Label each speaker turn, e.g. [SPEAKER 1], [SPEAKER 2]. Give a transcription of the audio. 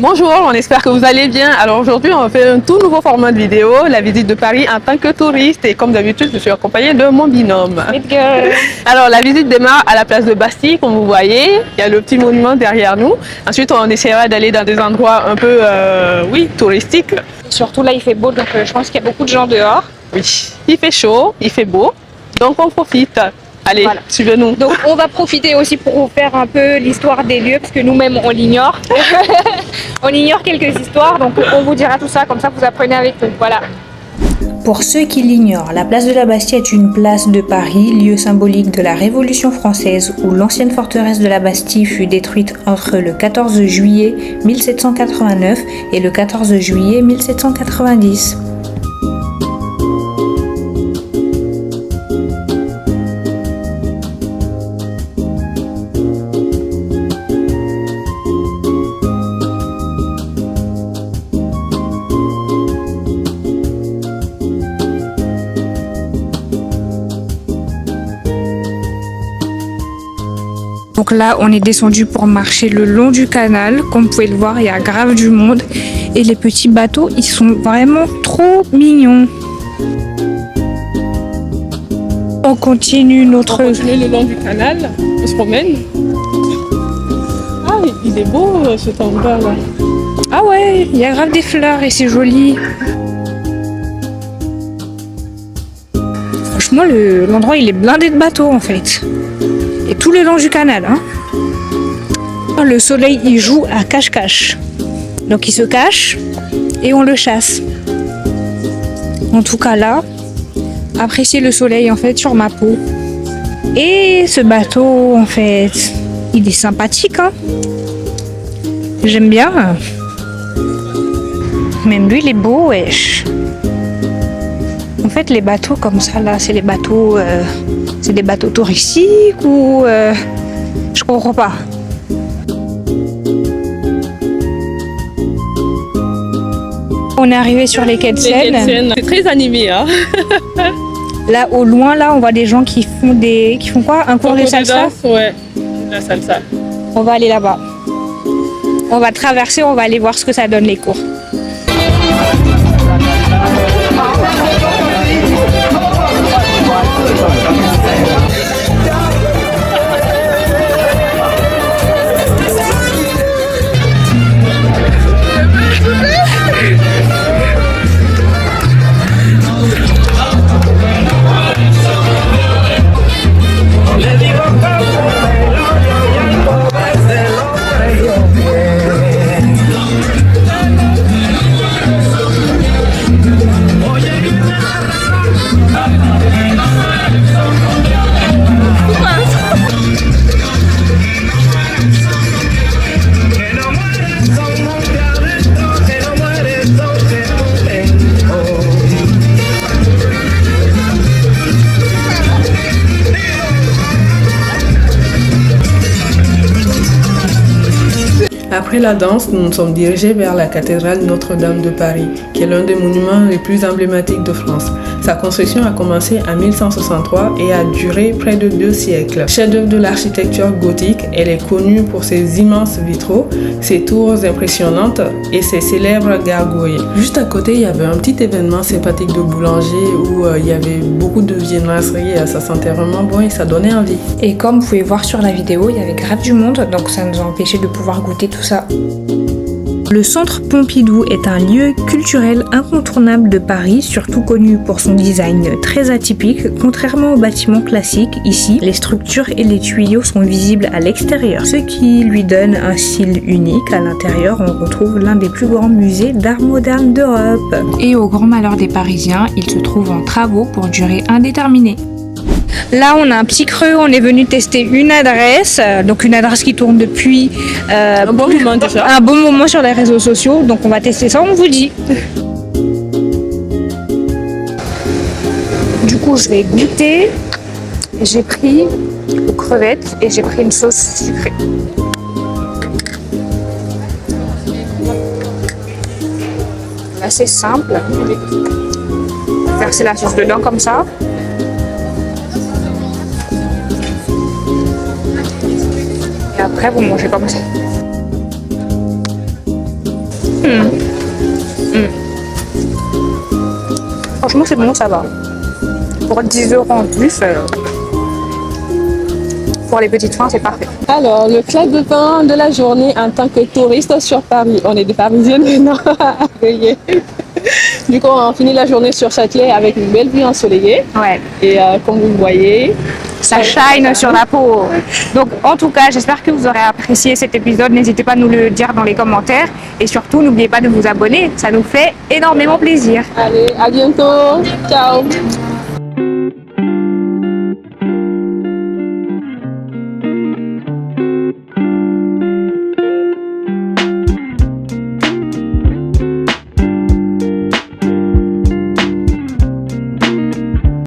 [SPEAKER 1] Bonjour, on espère que vous allez bien. Alors aujourd'hui, on fait un tout nouveau format de vidéo, la visite de Paris en tant que touriste. Et comme d'habitude, je suis accompagnée de mon binôme. Alors la visite démarre à la place de Bastille, comme vous voyez. Il y a le petit monument derrière nous. Ensuite, on essaiera d'aller dans des endroits un peu, touristiques.
[SPEAKER 2] Surtout là, il fait beau, donc je pense qu'il y a beaucoup de gens dehors.
[SPEAKER 1] Oui, il fait chaud, il fait beau, donc on profite. Allez, voilà. Suivez-nous.
[SPEAKER 2] Donc on va profiter aussi pour vous faire un peu l'histoire des lieux, parce que nous-mêmes on l'ignore. On ignore quelques histoires, donc on vous dira tout ça, comme ça vous apprenez avec nous. Voilà.
[SPEAKER 3] Pour ceux qui l'ignorent, la place de la Bastille est une place de Paris, lieu symbolique de la Révolution française où l'ancienne forteresse de la Bastille fut détruite entre le 14 juillet 1789 et le 14 juillet 1790.
[SPEAKER 2] Donc là, on est descendu pour marcher le long du canal. Comme vous pouvez le voir, il y a grave du monde. Et les petits bateaux, ils sont vraiment trop mignons. On continue notre...
[SPEAKER 1] On continue le long du canal, on se promène. Ah, il est beau cet endroit là.
[SPEAKER 2] Ah ouais, il y a grave des fleurs et c'est joli. Franchement, l'endroit, il est blindé de bateaux en fait. Et tout le long du canal. Hein. Le soleil, il joue à cache-cache. Donc il se cache et on le chasse. En tout cas là, appréciez le soleil en fait sur ma peau. Et ce bateau en fait, il est sympathique. Hein. J'aime bien. Même lui, il est beau, wesh. En fait, les bateaux comme ça là, c'est les bateaux... c'est des bateaux touristiques ou... je comprends pas. On est arrivé sur les quais de Seine.
[SPEAKER 1] C'est très animé, hein.
[SPEAKER 2] Là, au loin, là, on voit des gens qui font des... Qui font quoi? Un cours de salsa?
[SPEAKER 1] Ouais, la salsa.
[SPEAKER 2] On va aller là-bas. On va traverser, on va aller voir ce que ça donne les cours.
[SPEAKER 4] Après la danse, nous nous sommes dirigés vers la cathédrale Notre-Dame de Paris, qui est l'un des monuments les plus emblématiques de France. Sa construction a commencé en 1163 et a duré près de 2 siècles. Chef-d'œuvre de l'architecture gothique, elle est connue pour ses immenses vitraux, ses tours impressionnantes et ses célèbres gargouilles. Juste à côté, il y avait un petit événement sympathique de boulanger où il y avait beaucoup de viennoiseries, ça sentait vraiment bon et ça donnait envie.
[SPEAKER 2] Et comme vous pouvez voir sur la vidéo, il y avait grave du monde, donc ça nous a empêché de pouvoir goûter tout ça.
[SPEAKER 3] Le Centre Pompidou est un lieu culturel incontournable de Paris, surtout connu pour son design très atypique. Contrairement aux bâtiments classiques, ici, les structures et les tuyaux sont visibles à l'extérieur, ce qui lui donne un style unique. À l'intérieur, on retrouve l'un des plus grands musées d'art moderne d'Europe.
[SPEAKER 2] Et au grand malheur des Parisiens, il se trouve en travaux pour durée indéterminée. Là, on a un petit creux, on est venu tester une adresse, donc une adresse qui tourne depuis
[SPEAKER 1] un bon moment déjà.
[SPEAKER 2] Un bon moment sur les réseaux sociaux, donc on va tester ça, on vous dit. Du coup, je vais goûter. J'ai pris aux crevettes et j'ai pris une sauce sucrée. Assez simple. Verser la sauce dedans comme ça. Et après, vous mangez comme ça. Franchement, c'est bon, ça va. Pour 10 € en plus, pour les petites fins, c'est parfait.
[SPEAKER 1] Alors, le plat de pain de la journée en tant que touriste sur Paris. On est des Parisiennes maintenant. Veuillez. Du coup, on finit la journée sur Châtelet avec une belle vue ensoleillée.
[SPEAKER 2] Ouais.
[SPEAKER 1] Et comme vous le voyez,
[SPEAKER 2] Ça shine sur la peau. Donc, en tout cas, j'espère que vous aurez apprécié cet épisode. N'hésitez pas à nous le dire dans les commentaires. Et surtout, n'oubliez pas de vous abonner. Ça nous fait énormément plaisir.
[SPEAKER 1] allez, à bientôt. Ciao.